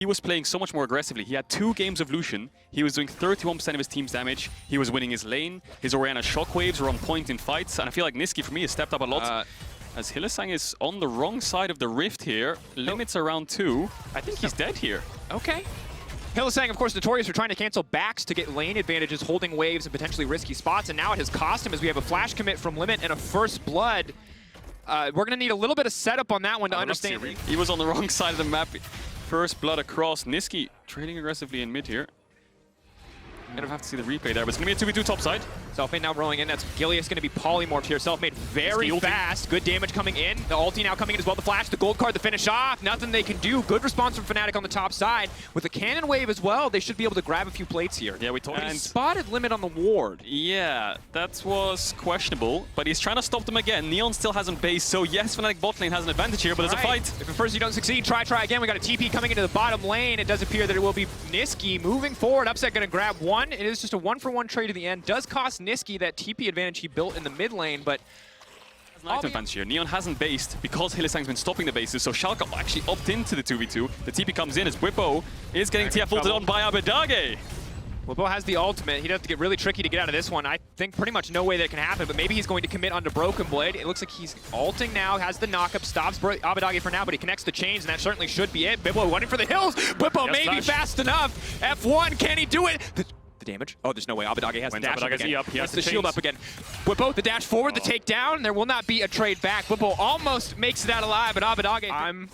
He was playing so much more aggressively. He had 2 games of Lucian. He was doing 31% of his team's damage. He was winning his lane. His Orianna shockwaves were on point in fights. And I feel like Nisqy, for me, has stepped up a lot. As Hylissang is on the wrong side of the rift here. Limits around 2. I think he's dead here. Okay. Hylissang, of course, notorious for trying to cancel backs to get lane advantages, holding waves and potentially risky spots. And now it has cost him as we have a flash commit from Limit and a first blood. We're going to need a little bit of setup on that one to understand. He was on the wrong side of the map. First blood across. Nisqy trading aggressively in mid here. Gonna have to see the replay there, but it's gonna be a 2v2 top side. Selfmade now rolling in. That's Gilius gonna be polymorphed here. Selfmade very fast. Good damage coming in. The ulti now coming in as well. The flash, the gold card, the finish off. Nothing they can do. Good response from Fnatic on the top side. With the cannon wave as well, they should be able to grab a few plates here. Yeah, we talked. And he spotted Limit on the ward. Yeah, that was questionable, but he's trying to stop them again. Neon still hasn't based, so yes, Fnatic bot lane has an advantage here, but there's a fight. If at first you don't succeed, try again. We got a TP coming into the bottom lane. It does appear that it will be Nisqy moving forward. Upset gonna grab one. It is just a 1-for-1 trade at the end. Does cost Nisqy that TP advantage he built in the mid lane, but item advantage here. Neon hasn't based because Hylissang's been stopping the bases, so Schalke actually opt into the 2v2. The TP comes in as Bwipo is getting TF ulted on by Abadage. Bwipo has the ultimate. He'd have to get really tricky to get out of this one. I think pretty much no way that can happen, but maybe he's going to commit onto Broken Blade. It looks like he's ulting now, has the knockup, stops Abadage for now, but he connects the chains, and that certainly should be it. Bwipo running for the hills. Bwipo maybe fast enough. F1, can he do it? The damage. Oh, there's no way. Abadage has the dash up again. He has the shield up again. Bwipo, the dash forward, the takedown. There will not be a trade back. Bwipo almost makes it out alive, but Abadage... I'm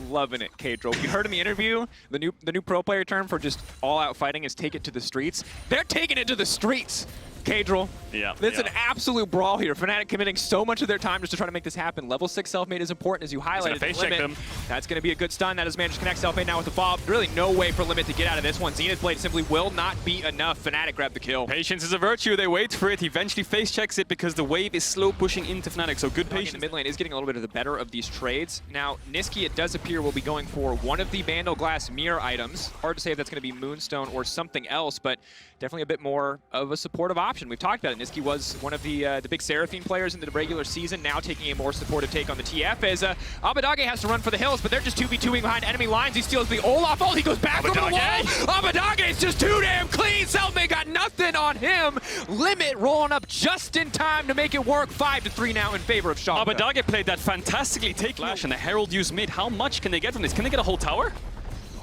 loving it, Kadril. You heard in the interview, the new pro player term for just all-out fighting is take it to the streets. They're taking it to the streets, Kadril. Yeah. It's an absolute brawl here. Fnatic committing so much of their time just to try to make this happen. Level 6 Selfmade is important, as you highlighted. Limit. That's going to be a good stun. That has managed to connect Selfmade now with the follow-up. Really no way for Limit to get out of this one. Zenith Blade simply will not be enough. Fnatic grab the kill. Patience is a virtue. They wait for it. He eventually face checks it because the wave is slow pushing into Fnatic, so good patience. The mid lane is getting a little bit of the better of these trades. Now, Nisqy, it does appear, will be going for one of the Vandal Glass mirror items. Hard to say if that's going to be Moonstone or something else, but definitely a bit more of a supportive option. We've talked about it. Nisqy was one of the big Seraphine players in the regular season, now taking a more supportive take on the TF as Abadage has to run for the hills, but they're just 2v2ing behind enemy lines. He steals the Olaf ult, he goes back over the wall. Abadage is just too damn clean. Selfmade got nothing on him. Limit rolling up just in time to make it work. 5-3 now in favor of Schalke. Abadage played that fantastically. Take Flash and the Herald use mid. How much can they get from this? Can they get a whole tower?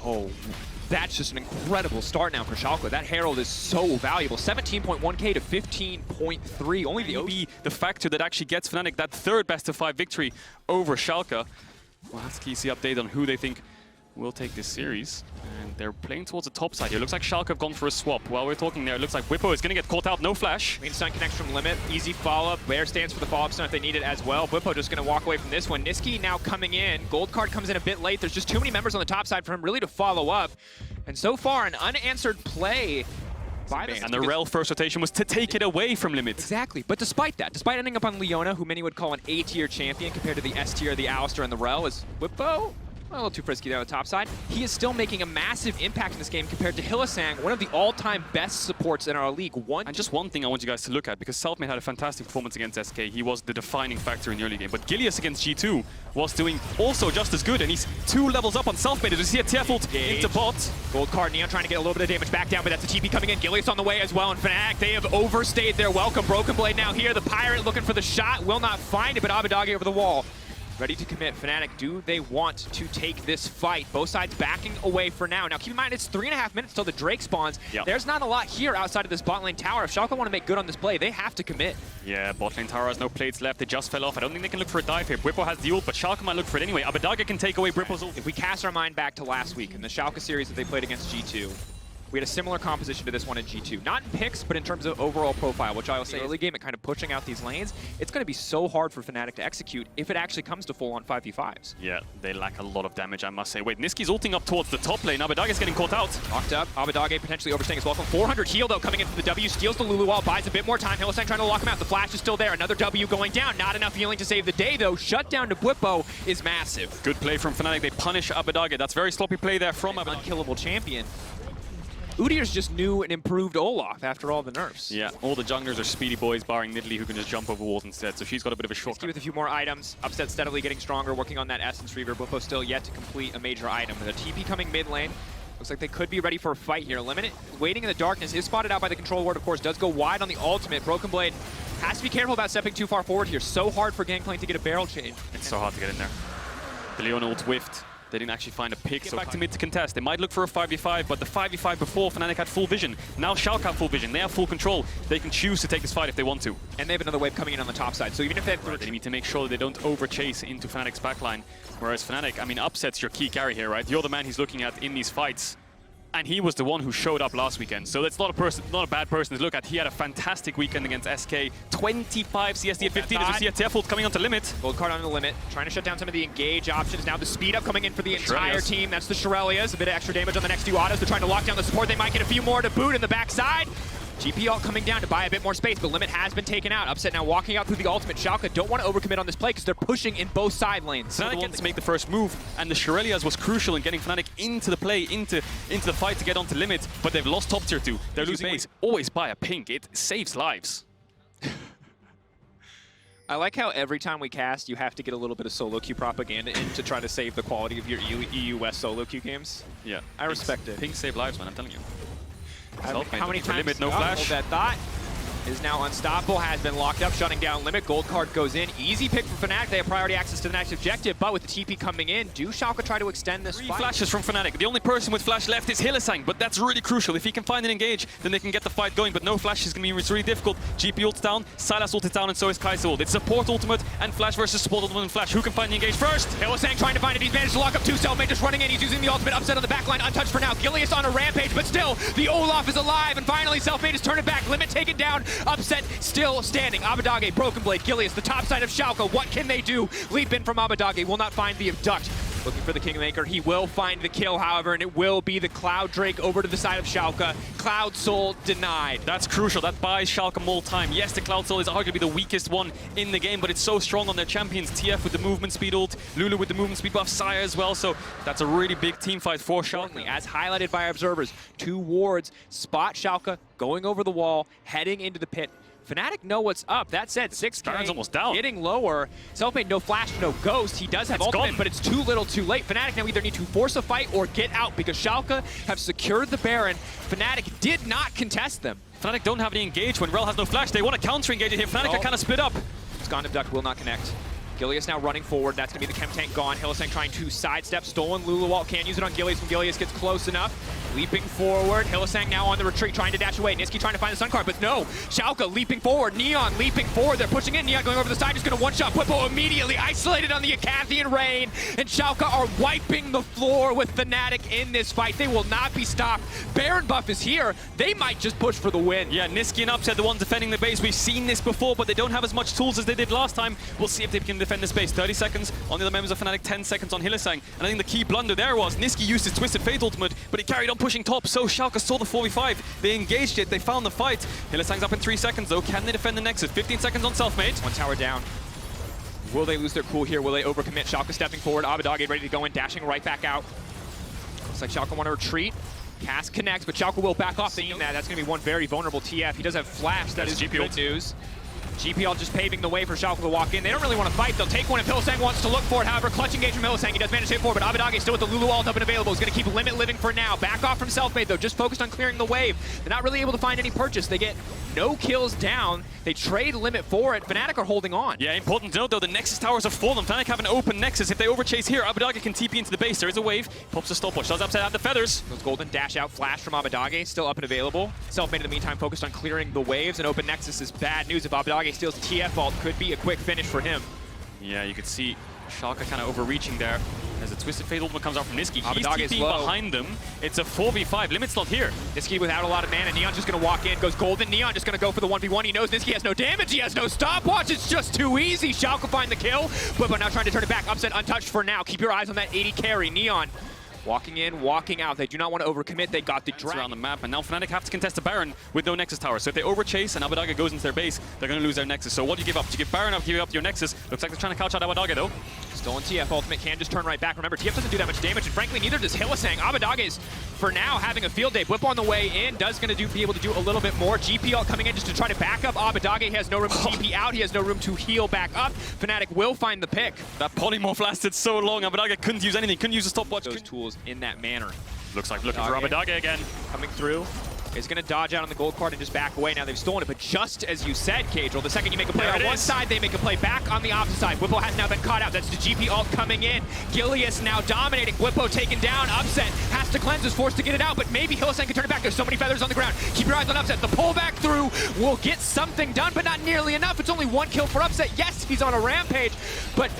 Oh. That's just an incredible start now for Schalke. That Herald is so valuable. 17.1k to 15.3. Only the factor that actually gets Fnatic that third best-of-5 victory over Schalke. We'll have to see update on who they think will take this series. And they're playing towards the top side here. Looks like Schalke have gone for a swap. While we're talking there, it looks like Bwipo is going to get caught out. No flash. Main stun connects from Limit. Easy follow-up. Bear stands for the follow-up stun if they need it as well. Bwipo just going to walk away from this one. Nisqy now coming in. Gold card comes in a bit late. There's just too many members on the top side for him really to follow up. And so far, an unanswered play by the... And the Rel first rotation was to take it away from Limit. Exactly. But despite that, despite ending up on Leona, who many would call an A-tier champion compared to the S-tier, the Alistar, and the Rel, is Bwipo a little too frisky there on the top side. He is still making a massive impact in this game compared to Hylissang, one of the all-time best supports in our league. And just one thing I want you guys to look at, because Selfmade had a fantastic performance against SK. He was the defining factor in the early game. But Gilius against G2 was doing also just as good, and he's 2 levels up on Selfmade. As we see a TF ult into bot. Gold card, Neon trying to get a little bit of damage back down, but that's a TP coming in. Gilius on the way as well, and Fnatic, they have overstayed their welcome. Broken Blade now here. The Pirate looking for the shot, will not find it, but Abadage over the wall. Ready to commit. Fnatic, do they want to take this fight? Both sides backing away for now. Now, keep in mind, it's 3.5 minutes till the Drake spawns. Yep. There's not a lot here outside of this bot lane tower. If Schalke want to make good on this play, they have to commit. Yeah, bot lane tower has no plates left. They just fell off. I don't think they can look for a dive here. Bwipo has the ult, but Schalke might look for it anyway. Abadage can take away Bwipo's ult. If we cast our mind back to last week in the Schalke series that they played against G2, we had a similar composition to this one in G2. Not in picks, but in terms of overall profile, which I will say early game at kind of pushing out these lanes, it's going to be so hard for Fnatic to execute if it actually comes to full-on 5v5s. Yeah, they lack a lot of damage, I must say. Wait, Nisqy's ulting up towards the top lane. Abadage is getting caught out. Locked up. Abadage potentially overstaying his welcome. 400 heal, though, coming in from the W. Steals the Lulu wall, buys a bit more time. Hylissang trying to lock him out. The flash is still there. Another W going down. Not enough healing to save the day, though. Shutdown to Bwipo is massive. Good play from Fnatic. They punish Abadage. That's very sloppy play there from Abadage. Unkillable champion. Udyr's just new and improved Olaf after all the nerfs. Yeah, all the junglers are speedy boys, barring Nidalee, who can just jump over walls instead, so she's got a bit of a shortcut. With a few more items, Upset steadily getting stronger, working on that Essence Reaver. Bufo still yet to complete a major item. With a TP coming mid lane, looks like they could be ready for a fight here. Limit waiting in the darkness, is spotted out by the control ward, of course, does go wide on the ultimate. Broken Blade has to be careful about stepping too far forward here. So hard for Gangplank to get a barrel change. It's so hard to get in there. The Leona ult whiffed. They didn't actually find a pick, so back to mid to contest. They might look for a 5v5, but the 5v5 before, Fnatic had full vision. Now Schalke have full vision. They have full control. They can choose to take this fight if they want to. And they have another wave coming in on the top side, so even if they need to make sure that they don't over-chase into Fnatic's backline. Whereas Fnatic, I mean, Upset's your key carry here, right? You're the man he's looking at in these fights. And he was the one who showed up last weekend. So that's not a bad person to look at. He had a fantastic weekend against SK. 25 CSD at 15. There's a CTF ult coming onto limit. Gold card on the limit. Trying to shut down some of the engage options. Now the speed up coming in for the entire team. That's the Shirelias. A bit of extra damage on the next two autos. They're trying to lock down the support. They might get a few more to boot in the backside. GP ult coming down to buy a bit more space, but Limit has been taken out. Upset now walking out through the ultimate. Schalke don't want to overcommit on this play because they're pushing in both side lanes. Fnatic gets to make the first move, and the Shirelias was crucial in getting Fnatic into the play, into the fight to get onto Limit, but they've lost top tier 2. They're losing base. Always buy a pink. It saves lives. I like how every time we cast, you have to get a little bit of solo queue propaganda in to try to save the quality of your EU West solo queue games. Yeah. I respect it. Pinks save lives, man, I'm telling you. How many times? Limit, no flash. Hold that thought. Is now unstoppable, has been locked up, shutting down Limit. Gold card goes in. Easy pick for Fnatic. They have priority access to the next objective, but with the TP coming in, do Schalke try to extend this fight? 3 flashes from Fnatic. The only person with flash left is Hylissang, but that's really crucial. If he can find an engage, then they can get the fight going, but no flash is going to be really difficult. GP ult's down, Sylas ult is down, and so is Kai'Sa ult. It's support ultimate and flash versus support ultimate and flash. Who can find the engage first? Hylissang trying to find it. He's managed to lock up 2 Selfmade, just running in. He's using the ultimate. Upset on the backline, untouched for now. Gilius on a rampage, but still, the Olaf is alive, and finally Selfmade is turning back. Limit taken down. Upset still standing. Abadage, Broken Blade, Gilius, the top side of Schalke. What can they do? Leap in from Abadage, will not find the abduct. Looking for the Kingmaker. He will find the kill, however, and it will be the Cloud Drake over to the side of Schalke. Cloud Soul denied. That's crucial. That buys Schalke more time. Yes, the Cloud Soul is arguably the weakest one in the game, but it's so strong on their champions. TF with the movement speed ult, Lulu with the movement speed buff, Saya as well, so that's a really big team fight for Schalke. As highlighted by observers, 2 wards spot Schalke going over the wall, heading into the pit. Fnatic know what's up. That said, 6K Baron's almost down. Getting lower. Selfmade, no flash, no ghost. He does have ultimate, but it's too little too late. Fnatic now either need to force a fight or get out because Schalke have secured the Baron. Fnatic did not contest them. Fnatic don't have any engage when Rel has no flash. They want to counter engage it here. Fnatic are kind of split up. Sconn Abduct will not connect. Gilius now running forward. That's going to be the Chem Tank gone. Hylissang trying to sidestep. Stolen Lulu Walt. Can't use it on Gilius when Gilius gets close enough. Leaping forward. Hylissang now on the retreat, trying to dash away. Niski trying to find the Sun card, but no. Schalke leaping forward. Neon leaping forward. They're pushing in. Neon going over the side. Just going to one-shot Pwipo immediately. Isolated on the Acathian Rain. And Schalke are wiping the floor with Fnatic in this fight. They will not be stopped. Baron buff is here. They might just push for the win. Yeah, Niski and Upset, the ones defending the base. We've seen this before, but they don't have as much tools as they did last time. We'll see if they can defend this base. 30 seconds on the other members of Fnatic, 10 seconds on Hylissang. And I think the key blunder there was Niski used his Twisted Fate ultimate, but he carried on pushing top, so Schalke saw the 4v5. They engaged it, they found the fight. Hylissang's up in 3 seconds though. Can they defend the Nexus? 15 seconds on Selfmade. 1 tower down. Will they lose their cool here? Will they overcommit? Schalke stepping forward. Abadage ready to go in, dashing right back out. Looks like Schalke want to retreat. Cast connects, but Schalke will back off. Thinking that that's going to be one very vulnerable TF. He does have flash. That is good news. GPL just paving the way for Schalke to walk in. They don't really want to fight. They'll take one if Hylissang wants to look for it. However, clutch engage from Hylissang. He does manage to hit forward, but Abadage still with the Lulu ult up and available. He's going to keep Limit living for now. Back off from Selfmade, though. Just focused on clearing the wave. They're not really able to find any purchase. They get no kills down. They trade Limit for it. Fnatic are holding on. Yeah, important to note, though, the Nexus towers have fallen. Fnatic have an open Nexus. If they overchase here, Abadage can TP into the base. There is a wave. Pops a stopwatch. Does Upset have the feathers? Those golden dash out flash from Abadage, still up and available. Selfmade in the meantime focused on clearing the waves, and open Nexus is bad news. If Abadage steals TF ult, could be a quick finish for him. Yeah, you could see Schalke kind of overreaching there as the Twisted Fate ultimate comes out from Niski. He's TPing behind them. It's a 4v5. Limit's not here. Niski without a lot of mana. Neon's just going to walk in. Goes golden. Neon just going to go for the 1v1. He knows Niski has no damage. He has no stopwatch. It's just too easy. Schalke find the kill. But now trying to turn it back. Upset untouched for now. Keep your eyes on that 80 carry. Neon walking in, walking out. They do not want to overcommit. They got the drag around the map, and now Fnatic have to contest the Baron with no Nexus tower. So if they overchase and Abadage goes into their base, they're going to lose their Nexus. So what do you give up? Do you give Baron up, give up your Nexus? Looks like they're trying to couch out Abadage though. Stolen TF ultimate can just turn right back. Remember, TF doesn't do that much damage, and frankly, neither does Hylissang. Abadage's for now, having a field day. Whip on the way in, does going to be able to do a little bit more. GP ult coming in just to try to back up Abadage. He has no room to TP out. He has no room to heal back up. Fnatic will find the pick. That polymorph lasted so long. Abadage couldn't use anything. Couldn't use a stopwatch. Those tools in that manner. Looks like looking for Abadage again. Coming through. Is going to dodge out on the gold card and just back away. Now they've stolen it, but just as you said, Cadril, the second you make a play on one side, they make a play back on the opposite side. Whippo has now been caught out. That's the GP ult coming in. Gilius now dominating. Whippo taken down. Upset has to cleanse, is forced to get it out, but maybe Hylissang can turn it back. There's so many feathers on the ground. Keep your eyes on Upset. The pullback through will get something done, but not nearly enough. It's only one kill for Upset. Yes, he's on a rampage, but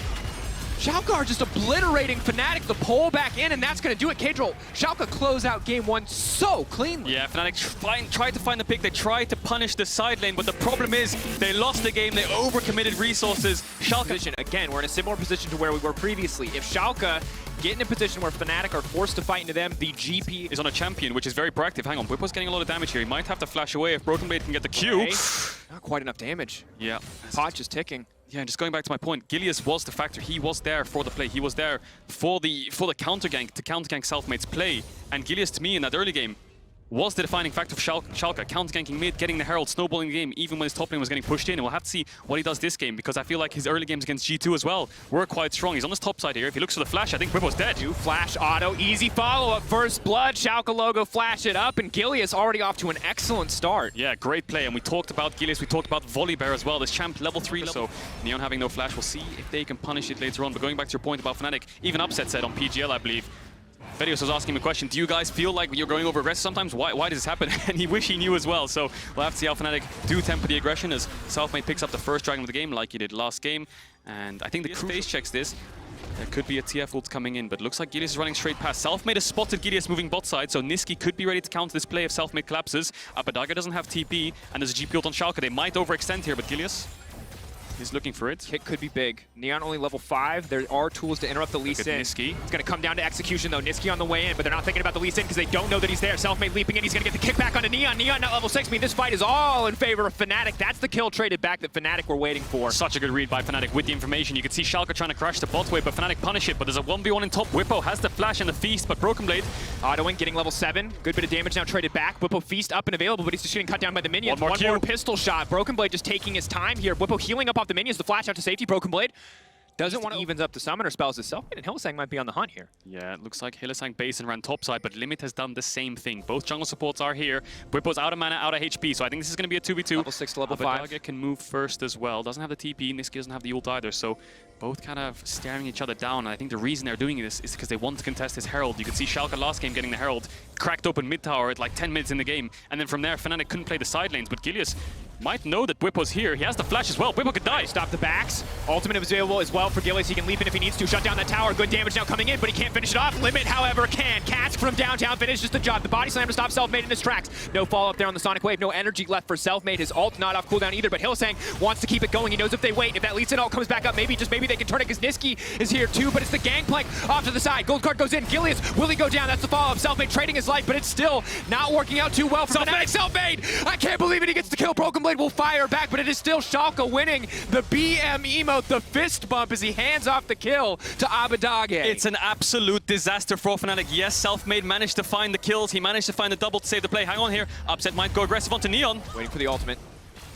Schalke just obliterating Fnatic, the pull back in, and that's going to do it. Cadril, Schalke close out game one so cleanly. Yeah, Fnatic tried to find the pick. They tried to punish the side lane, but the problem is they lost the game. They overcommitted resources. Schalke, again, we're in a similar position to where we were previously. If Schalke get in a position where Fnatic are forced to fight into them, the GP is on a champion, which is very proactive. Hang on, Whippo's getting a lot of damage here. He might have to flash away if Broken Blade can get the Q. Okay. Not quite enough damage. Yeah. Pot just ticking. Yeah, and just going back to my point, Gilius was the factor. He was there for the play. He was there for the counter gank, to counter gank Selfmade's play. And Gilius, to me, in that early game, was the defining factor of Schalke, counter-ganking mid, getting the Herald, snowballing the game, even when his top lane was getting pushed in. And we'll have to see what he does this game, because I feel like his early games against G2 as well were quite strong. He's on his top side here. If he looks for the flash, I think Whippo's dead. New flash auto, easy follow-up, first blood, Schalke logo, flash it up, and Gilius already off to an excellent start. Yeah, great play, and we talked about Gilius, we talked about Volibear as well, this champ level 3, so Neon having no flash, we'll see if they can punish it later on. But going back to your point about Fnatic, even Upset said on PGL, I believe, Vedios was asking me a question, do you guys feel like you're going over aggressive sometimes? Why does this happen? And he wish he knew as well. So we'll have to see how Fnatic do temper the aggression as Selfmade picks up the first dragon of the game like he did last game. And I think the face checks this. There could be a TF ult coming in, but looks like Gilius is running straight past. Selfmade has spotted Gilius moving bot side, so Niski could be ready to counter this play if Selfmade collapses. Abadage doesn't have TP, and there's a GP ult on Schalke. They might overextend here, but Gilius is looking for it. Kick could be big. Neon only level 5. There are tools to interrupt the Lee Sin. Niski. It's going to come down to execution, though. Niski on the way in, but they're not thinking about the Lee Sin because they don't know that he's there. Selfmade leaping in. He's going to get the kickback onto Neon. Neon not level 6. I mean, this fight is all in favor of Fnatic. That's the kill traded back that Fnatic were waiting for. Such a good read by Fnatic with the information. You can see Schalke trying to crash the bot wave, but Fnatic punish it. But there's a 1v1 in top. Whippo has the flash and the feast, but Broken Blade autoing, getting level 7. Good bit of damage now traded back. Whippo feast up and available, but he's just getting cut down by the minions. One more pistol shot. Broken Blade just taking his time here. Whippo healing up off the minions. The flash out to safety. Broken Blade doesn't want to evens up the summoner spells itself, and Hylissang might be on the hunt here. Yeah, it looks like Hylissang base and ran topside, but Limit has done the same thing. Both jungle supports are here. Whippo's out of mana, out of HP, so I think this is going to be a 2v2. Level 6 to level 5. Abadage can move first as well. Doesn't have the TP, Niski doesn't have the ult either, so both kind of staring each other down. And I think the reason they're doing this is because they want to contest his Herald. You could see Schalke last game getting the Herald cracked open mid tower at like 10 minutes in the game, and then from there Fnatic couldn't play the side lanes, but Gilius might know that Whippo's here. He has the flash as well. Whippo could die. Stop the backs. Ultimate is available as well for Gilius. He can leap in if he needs to. Shut down that tower. Good damage now coming in, but he can't finish it off. Limit, however, can. Cask from downtown finishes the job. The body slam to stop Selfmade in his tracks. No follow-up there on the Sonic Wave. No energy left for Selfmade. His ult not off cooldown either, but Hylissang wants to keep it going. He knows if they wait, if that Lee Sin ult comes back up, maybe they can turn it because Niski is here too, but it's the gangplank off to the side. Gold card goes in. Gilius, will he go down? That's the follow-up. Selfmade trading his life, but it's still not working out too well for Fnatic. Selfmade! I can't believe it. He gets the kill. Broken Blade will fire back, but it is still Schalke winning the BM emote, the fist bump as he hands off the kill to Abadage. It's an absolute disaster for Fnatic. Yes, Selfmade managed to find the kills. He managed to find the double to save the play. Hang on here. Upset might go aggressive onto Neon. Waiting for the ultimate.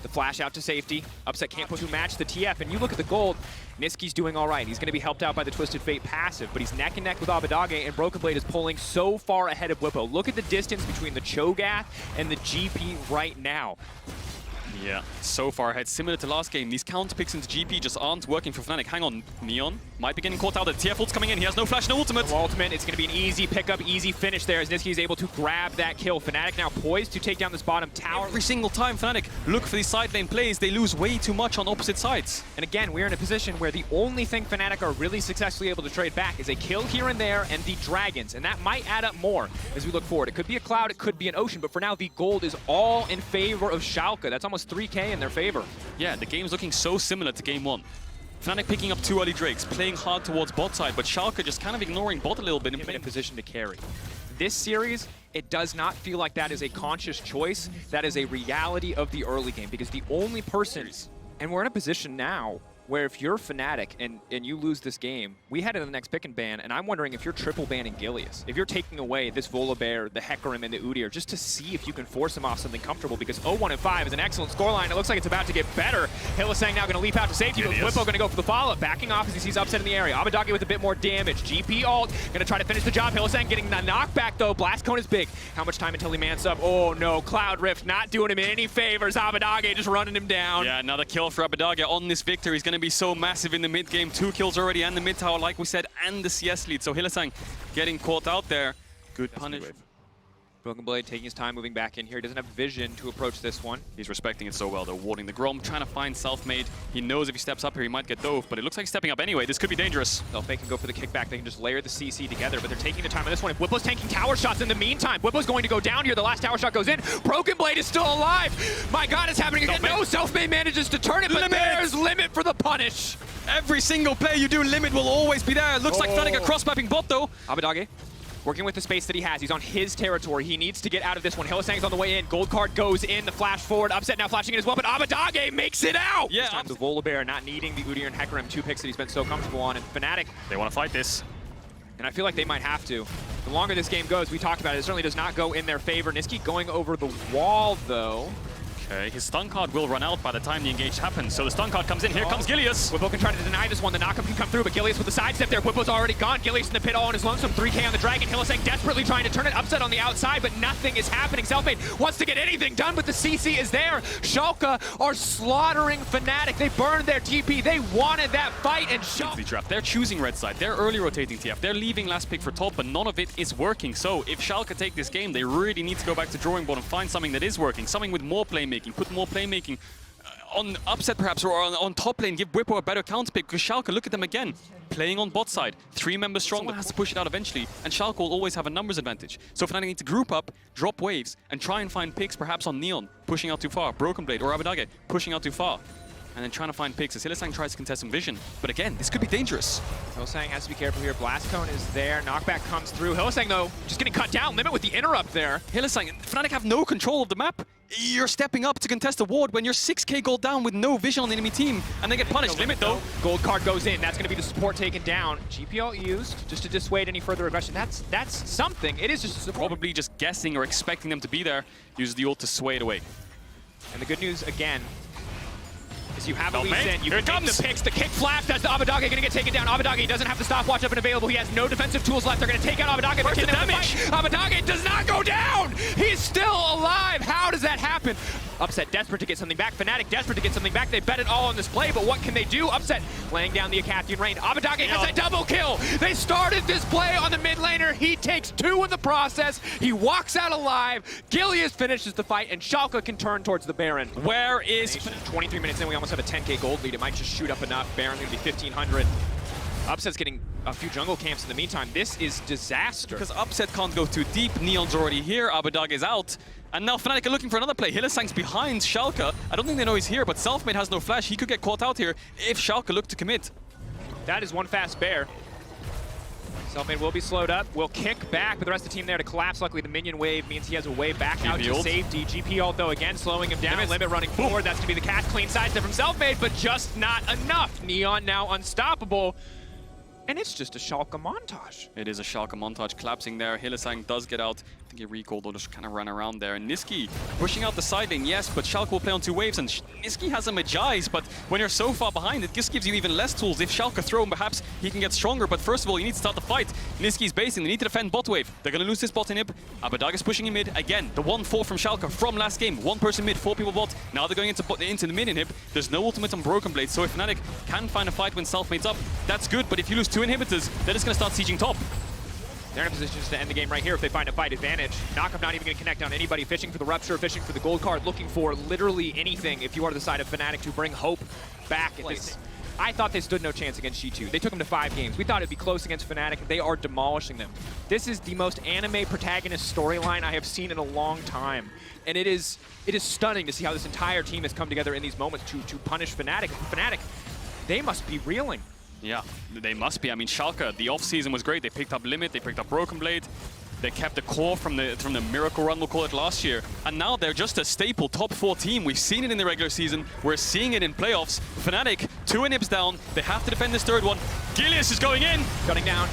The flash out to safety. Upset can't push to match the TF, and you look at the gold, Niski's doing all right. He's going to be helped out by the Twisted Fate passive, but he's neck and neck with Abadage, and Broken Blade is pulling so far ahead of Whippo. Look at the distance between the Cho'Gath and the GP right now. Yeah, so far ahead. Similar to last game, these counter picks into GP just aren't working for Fnatic. Hang on, Neon might be getting caught out. The TF ult's coming in. He has no flash, no ultimate. No ultimate. It's going to be an easy pickup, easy finish there as Niski is able to grab that kill. Fnatic now poised to take down this bottom tower. Every single time Fnatic look for these side lane plays, they lose way too much on opposite sides. And again, we're in a position where the only thing Fnatic are really successfully able to trade back is a kill here and there and the dragons, and that might add up more as we look forward. It could be a cloud, it could be an ocean, but for now the gold is all in favor of Schalke. That's almost 3K in their favor. Yeah, the game's looking so similar to game 1. Fnatic picking up 2 early Drakes, playing hard towards bot side, but Schalke just kind of ignoring bot a little bit and playing in position to carry. This series, it does not feel like that is a conscious choice. That is a reality of the early game, because the only person, and we're in a position now where if you're Fnatic and you lose this game, we head to the next pick and ban, and I'm wondering if you're triple banning Gilius, if you're taking away this Volibear, the Hecarim, and the Udyr, just to see if you can force him off something comfortable, because 0-1-5 is an excellent scoreline. It looks like it's about to get better. Hylissang now going to leap out to safety, but Whippo going to go for the follow-up, backing off as he sees Upset in the area. Abadagi with a bit more damage. GP ult, going to try to finish the job. Hylissang getting the knockback, though. Blast Cone is big. How much time until he mans up? Oh, no. Cloud Rift not doing him any favors. Abadagi just running him down. Yeah, another kill for Abadagi on this victory. He's going to be so massive in the mid game. 2 kills already, and the mid tower, like we said, and the CS lead. So Hylissang getting caught out there. Good punish. Broken Blade taking his time, moving back in here. He doesn't have vision to approach this one. He's respecting it so well. They're warding the Grom, trying to find Selfmade. He knows if he steps up here, he might get dove, but it looks like he's stepping up anyway. This could be dangerous. Selfmade can go for the kickback. They can just layer the CC together, but they're taking the time on this one. If Whipple's tanking tower shots in the meantime, Whipple's going to go down here. The last tower shot goes in. Broken Blade is still alive. My God, it's happening again. No, Selfmade manages to turn it, but there's limit for the punish. Every single play you do, limit will always be there. Looks like Fnatic are cross-mapping bot, though. Abadagi working with the space that he has. He's on his territory. He needs to get out of this one. Hylissang's on the way in. Gold card goes in. The flash forward. Upset now flashing in as well, but Abadagi makes it out! Yeah, this time the Volibear not needing the Udyr and Hecarim, 2 picks that he's been so comfortable on, and Fnatic, they want to fight this. and I feel like they might have to. The longer this game goes, we talked about it, it certainly does not go in their favor. Niski going over the wall, though. Okay, his stun card will run out by the time the engage happens, so the stun card comes in. Here comes Gilius. Whippo can try to deny this one. The knockup can come through, but Gilius with the sidestep there. Whippo's already gone. Gilius in the pit all on his lonesome. 3K on the Dragon. Hylissang desperately trying to turn it. Upset on the outside, but nothing is happening. Selfmade wants to get anything done, but the CC is there. Schalke are slaughtering Fnatic. They burned their TP. They wanted that fight, and Schalke... They're choosing red side. They're early rotating TF. They're leaving last pick for top, but none of it is working. So if Schalke take this game, they really need to go back to drawing board and find something that is working. Something with more playmaking. Put more playmaking on Upset perhaps, or on top lane, give Whippo a better counter pick, because Schalke, look at them again, playing on bot side, 3 members strong, but has to push it out eventually, and Schalke will always have a numbers advantage. So Fnatic need to group up, drop waves, and try and find picks perhaps on Neon, pushing out too far, Broken Blade or Abadagi, pushing out too far, and then trying to find picks as Hylissang tries to contest some vision. But again, this could be dangerous. Hylissang has to be careful here. Blast Cone is there, knockback comes through. Hylissang, though, just getting cut down, limit with the interrupt there. Hylissang, Fnatic have no control of the map. You're stepping up to contest a ward when you're 6k gold down with no vision on the enemy team, and they get punished. Limit though. Gold card goes in. That's going to be the support taken down. GPL used just to dissuade any further aggression. That's something. It is just a support. Probably just guessing or expecting them to be there. Uses the ult to sway it away. And the good news again is you have a lead in. You Here can make the picks. The kick flash. That's the Abadagi going to get taken down. Abadagi doesn't have the stopwatch up and available. He has no defensive tools left. They're going to take out Abadagi. Where's the damage? Abadagi does not go down. He's still alive. How does that happen? Upset desperate to get something back. Fnatic desperate to get something back. They bet it all on this play, but what can they do? Upset laying down the Acathian Rain. Abadagi has a double kill. They started this play on the mid laner. He takes 2 in the process. He walks out alive. Gilius finishes the fight, and Schalke can turn towards the Baron. Where is... 23 minutes in, we almost have a 10k gold lead. It might just shoot up enough. Baron's going to be 1,500. Upset's getting a few jungle camps in the meantime. This is disaster. Because Upset can't go too deep. Neon's already here. Abadagi is out. And now Fnatic are looking for another play. Hylissang's behind Schalke. I don't think they know he's here, but Selfmade has no flash. He could get caught out here if Schalke look to commit. That is one fast bear. Selfmade will be slowed up, will kick back, but the rest of the team there to collapse. Luckily, the minion wave means he has a way back out to safety. GP ult, though, again, slowing him down. Limit running forward. That's going to be the cast clean sidestep from Selfmade, but just not enough. Neon now unstoppable. And it's just a Schalke montage. It is a Schalke montage collapsing there. Hylissang does get out. I think he recalled or just kind of ran around there. And Niski pushing out the side lane, yes, but Schalke will play on 2 waves. And Niski has a Magi's, but when you're so far behind, it just gives you even less tools. If Schalke throw him, perhaps he can get stronger. But first of all, you need to start the fight. Niski's basing. They need to defend bot wave. They're going to lose this bot inhib. Abadagi's pushing in mid. Again, the 1-4 from Schalke from last game. 1 person mid, 4 people bot. Now they're going into the mid inhib. There's no ultimate on Broken Blade. So if Fnatic can find a fight when Selfmade's up, that's good. But if you lose 2 inhibitors, they're just going to start sieging top. They're in a position to end the game right here if they find a fight advantage. Knockup not even going to connect on anybody. Fishing for the Rupture, fishing for the gold card, looking for literally anything if you are the side of Fnatic to bring hope back. I thought they stood no chance against G2. They took them to 5 games. We thought it'd be close against Fnatic. They are demolishing them. This is the most anime protagonist storyline I have seen in a long time. And it is stunning to see how this entire team has come together in these moments to punish Fnatic. Fnatic, they must be reeling. Yeah, they must be. I mean, Schalke, the off-season was great. They picked up Limit, they picked up Broken Blade. They kept the core from the miracle run, we'll call it, last year. And now they're just a staple top 4 team. We've seen it in the regular season. We're seeing it in playoffs. Fnatic, 2 inhibs down. They have to defend this third one. Gilius is going in. Cutting down.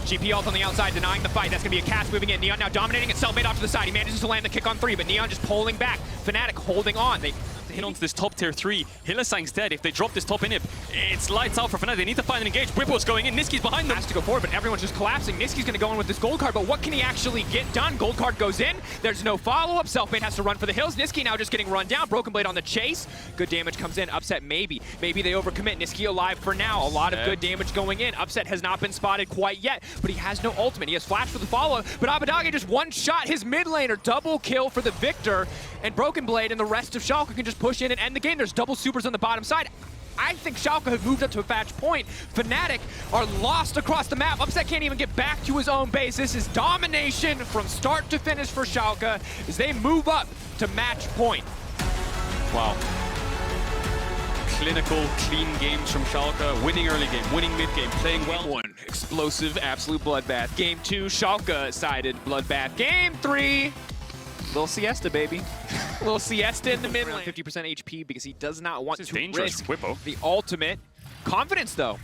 GP ult on the outside, denying the fight. That's going to be a cast moving in. Neon now dominating it. Selfmade off to the side. He manages to land the kick on 3, but Neon just pulling back. Fnatic holding on. They hit onto this top tier 3. Hylissang's dead. If they drop this top inhib, it's lights out for Fnatic. They need to find an engage. Whipple's going in. Niski's behind them. Has to go forward, but everyone's just collapsing. Niski's going to go in with this gold card, but what can he actually get done? Gold card goes in. There's no follow-up. Selfmade has to run for the hills. Niski now just getting run down. Broken Blade on the chase. Good damage comes in. Upset maybe. Maybe they overcommit. Niski alive for now. A lot of good damage going in. Upset has not been spotted quite yet, but he has no ultimate. He has flash for the follow-up, but Abbedagge just one-shot his mid laner. Double kill for the victor, and Broken Blade and the rest of Schalke can just push in and end the game. There's double supers on the bottom side. I think Schalke have moved up to a match point. Fnatic are lost across the map. Upset can't even get back to his own base. This is domination from start to finish for Schalke as they move up to match point. Wow. Clinical, clean games from Schalke. Winning early game, winning mid game, playing well. Game 1, explosive, absolute bloodbath. Game 2, Schalke-sided bloodbath. Game 3, little siesta, baby. Little siesta in the mid lane. 50% HP because he does not want to risk the ultimate. Confidence, though.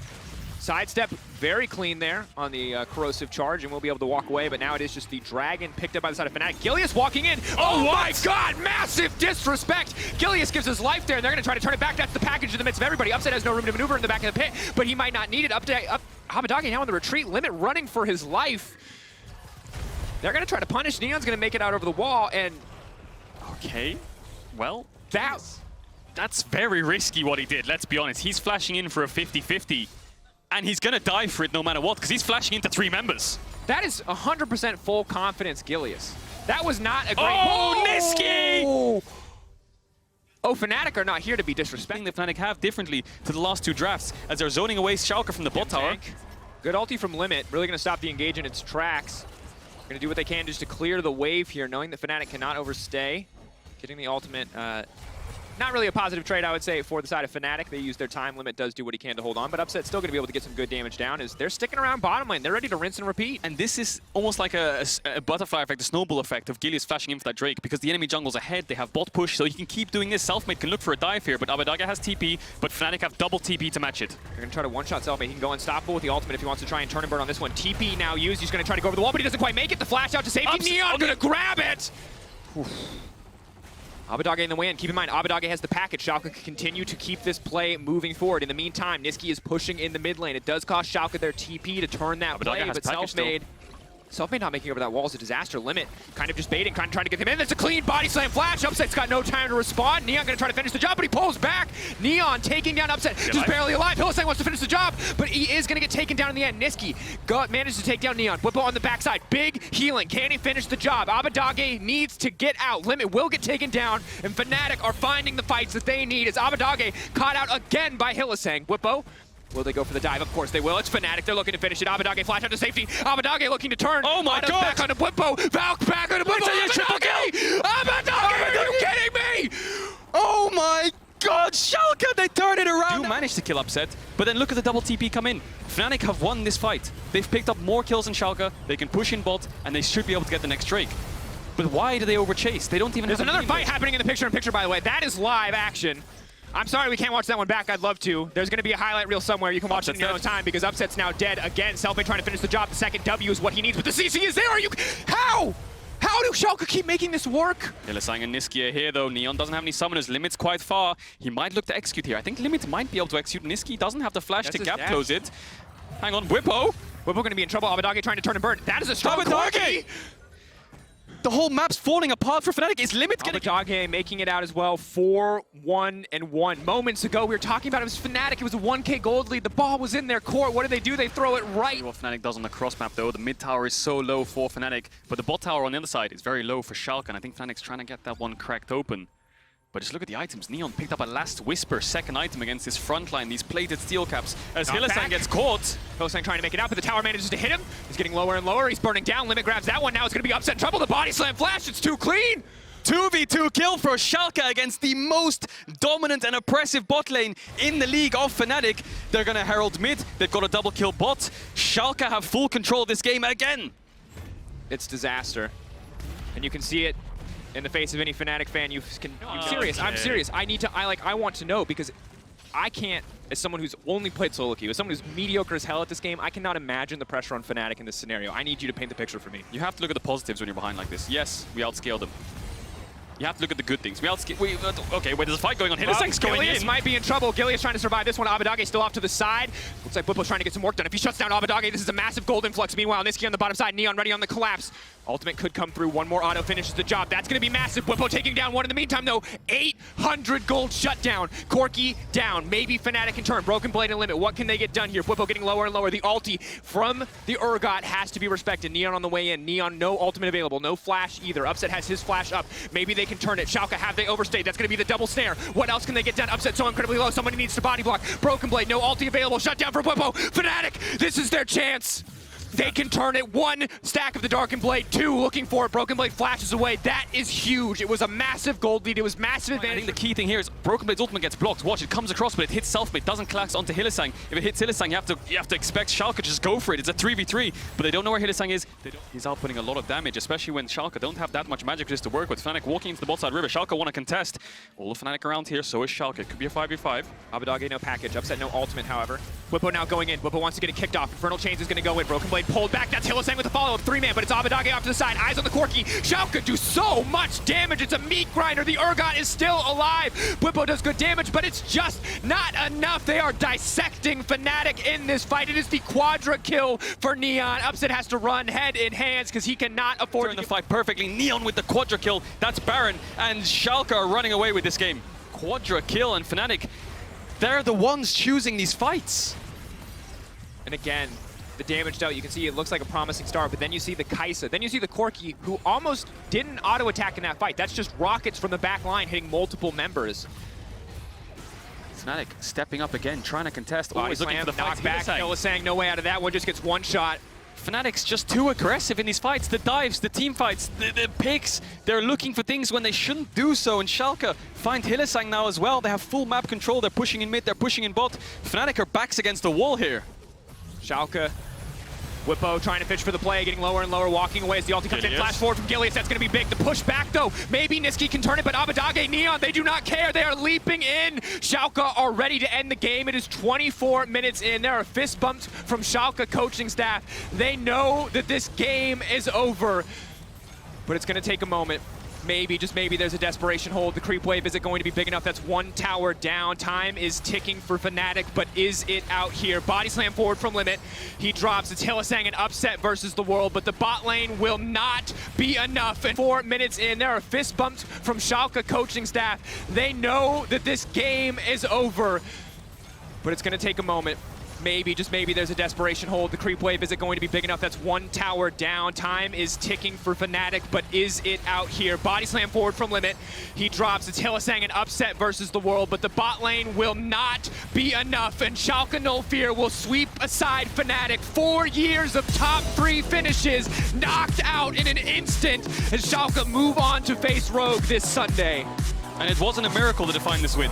Sidestep, very clean there on the corrosive charge, and we'll be able to walk away, but now it is just the dragon picked up by the side of Fnatic. Gilius walking in. Oh my god, massive disrespect. Gilius gives his life there, and they're going to try to turn it back. That's the package in the midst of everybody. Upset has no room to maneuver in the back of the pit, but he might not need it. Abbedagge now in the retreat. Limit running for his life. They're going to try to punish. Neon's going to make it out over the wall, and... Okay, well, that's very risky what he did, let's be honest. He's flashing in for a 50-50, and he's going to die for it no matter what, because he's flashing into 3 members. That is 100% full confidence, Gilius. That was not a great... Oh, Niski! Oh, Fnatic are not here to be disrespecting. The Fnatic have differently to the last 2 drafts, as they're zoning away Schalke from the bot tower. Good ulti from Limit, really going to stop the engage in its tracks. Going to do what they can just to clear the wave here, knowing that Fnatic cannot overstay. Getting the ultimate, not really a positive trade, I would say, for the side of Fnatic. They use their time. Limit does do what he can to hold on, but Upset's still going to be able to get some good damage down as they're sticking around bottom lane. They're ready to rinse and repeat. And this is almost like a butterfly effect, a snowball effect of Gilius flashing in for that Drake, because the enemy jungle's ahead. They have bot push, so he can keep doing this. Selfmade can look for a dive here, but Abbedagge has TP, but Fnatic have double TP to match it. They're going to try to one-shot Selfmade. He can go unstoppable with the ultimate if he wants to try and turn and burn on this one. TP now used. He's going to try to go over the wall, but he doesn't quite make it. The flash out to safety. Neon going to grab it! Abbedagge in the win. Keep in mind, Abbedagge has the package. Schalke can continue to keep this play moving forward. In the meantime, Niski is pushing in the mid lane. It does cost Schalke their TP to turn that play, but Selfmade not making over that wall is a disaster. Limit kind of just baiting, kind of trying to get him in. That's a clean body slam flash. Upset's got no time to respond. Neon going to try to finish the job, but he pulls back. Neon taking down Upset, just barely alive. Hylissang wants to finish the job, but he is going to get taken down in the end. Niski managed to take down Neon. Whippo on the backside. Big healing. Can he finish the job? Abbedagge needs to get out. Limit will get taken down, and Fnatic are finding the fights that they need as Abbedagge caught out again by Hylissang. Whippo. Will they go for the dive? Of course they will. It's Fnatic. They're looking to finish it. Abbedagge flash out to safety. Abbedagge looking to turn. Oh my god! Back onto Whippo. Valk back onto Whippo. It's a triple kill! Abbedagge, are you kidding me? Oh my god, Schalke! They turn it around! Do manage to kill Upset, but then look at the double TP come in. Fnatic have won this fight. They've picked up more kills than Schalke. They can push in bot, and they should be able to get the next Drake. But why do they overchase? They don't even There's have another fight happening in the picture-in-picture, by the way. That is live action. I'm sorry we can't watch that one back. I'd love to. There's going to be a highlight reel somewhere. You can watch it in your own time because Upset's now dead again. Selfmade trying to finish the job. The second W is what he needs, but the CC is there. Are you... How? How do Schalke keep making this work? Hylissang and Niski are here, though. Neon doesn't have any summoners. Limit's quite far. He might look to execute here. I think Limit might be able to execute. Niski doesn't have the flash to gap close it. Hang on, Whippo. Whippo going to be in trouble. Abbedagge trying to turn and burn. That is a strong Abbedagge! The whole map's falling apart for Fnatic. Is Limit getting... Abbedagge making it out as well. 4-1-1. Moments ago, we were talking about it was Fnatic. It was a 1K gold lead. The ball was in their court. What do? They throw it right. What Fnatic does on the cross map, though. The mid tower is so low for Fnatic, but the bot tower on the other side is very low for Schalke, and I think Fnatic's trying to get that one cracked open. But just look at the items. Neon picked up a Last Whisper second item against his front line, these plated steel caps, as Hylissang gets caught. Hylissang trying to make it out, but the tower manages to hit him. He's getting lower and lower. He's burning down. Limit grabs that one. Now it's going to be Upset in trouble. The body slam flash. It's too clean. 2v2 kill for Schalke against the most dominant and oppressive bot lane in the league of Fnatic. They're going to herald mid. They've got a double kill bot. Schalke have full control of this game again. it's disaster. And you can see it in the face of any Fnatic fan. I'm serious. I'm serious. I want to know, because I can't, as someone who's only played solo queue, as someone who's mediocre as hell at this game, I cannot imagine the pressure on Fnatic in this scenario. I need you to paint the picture for me. You have to look at the positives when you're behind like this. Yes, we outscaled them. You have to look at the good things. Okay, wait, there's a fight going on. Hillesang's going in. Might be in trouble. Gilius trying to survive this one. Abadage still off to the side. Looks like Bwipo's trying to get some work done. If he shuts down Abadage, this is a massive gold influx. Meanwhile, Nisqy on the bottom side. Neon ready on the collapse. Ultimate could come through. One more auto finishes the job. That's going to be massive. Bwipo taking down one. In the meantime, though, 800 gold shutdown. Corki down. Maybe Fnatic in turn. Broken Blade and Limit. What can they get done here? Bwipo getting lower and lower. The ulti from the Urgot has to be respected. Neon on the way in. Neon, no ultimate available. No flash either. Upset has his flash up. Maybe they can turn it. Schalke, have they overstayed? That's going to be the double snare. What else can they get done? Upset so incredibly low. Somebody needs to body block. Broken Blade, no ulti available. Shut down for Bwipo. Fnatic, this is their chance. They can turn it. One, stack of the Darkened Blade. Two, looking for it. Broken Blade flashes away. That is huge. It was a massive gold lead. It was massive advantage. I think the key thing here is Broken Blade's ultimate gets blocked. Watch, it comes across, but it hits Selfmade. Doesn't collapse onto Hylissang. If it hits Hylissang, you have to expect Schalke to just go for it. It's a 3v3, but they don't know where Hylissang is. He's outputting a lot of damage, especially when Schalke don't have that much magic just to work with. Fnatic walking into the bot side river. Schalke want to contest. All the Fnatic around here, so is Schalke. It could be a 5v5. Abadage, no package. Upset, no ultimate, however. Bwipo now going in. Bwipo wants to get it kicked off. Infernal Chains is going to go in. Broken Blade pulled back. That's Hylissang with the follow-up. 3-man, but it's Abadage off to the side. Eyes on the Corki. Schalke do so much damage. It's a meat grinder. The Urgot is still alive. Bwipo does good damage, but it's just not enough. They are dissecting Fnatic in this fight. It is the quadra kill for Neon. Upset has to run head in hands because he cannot afford to turn the fight perfectly. Neon with the quadra kill. That's Baron, and Schalke are running away with this game. Quadra kill, and Fnatic, they're the ones choosing these fights. And again, the damage dealt, you can see it looks like a promising start, but then you see the Kai'Sa, then you see the Corki, who almost didn't auto-attack in that fight. That's just rockets from the back line hitting multiple members. Fnatic stepping up again, trying to contest. Always looking for the knockback. Hylissang, no way out of that one, just gets one shot. Fnatic's just too aggressive in these fights. The dives, the team fights, the picks. They're looking for things when they shouldn't do so. And Schalke find Hylissang now as well. They have full map control. They're pushing in mid, they're pushing in bot. Fnatic are backs against the wall here. Schalke, Bwipo trying to fish for the play, getting lower and lower, walking away as the ulti comes in. Flash forward from Gilius, that's going to be big. The push back though, maybe Nisqy can turn it, but Abadage, Neon, they do not care. They are leaping in. Schalke are ready to end the game. It is 24 minutes in. There are fist bumps from Schalke coaching staff. They know that this game is over, but it's going to take a moment. Maybe, just maybe, there's a desperation hold. The creep wave, is it going to be big enough? That's one tower down. Time is ticking for Fnatic, but is it out here? Body slam forward from Limit. He drops. It's Hylissang and Upset versus the world, but the bot lane will not be enough. And 4 minutes in, there are fist bumps from Schalke coaching staff. They know that this game is over, but it's going to take a moment. Maybe, just maybe, there's a desperation hold. The creep wave, is it going to be big enough? That's one tower down. Time is ticking for Fnatic, but is it out here? Body slam forward from Limit. He drops. It's Hylissang and Upset versus the world, but the bot lane will not be enough, and Schalke No Fear will sweep aside Fnatic. 4 years of top 3 finishes knocked out in an instant, and Schalke move on to face Rogue this Sunday. And it wasn't a miracle to define this win.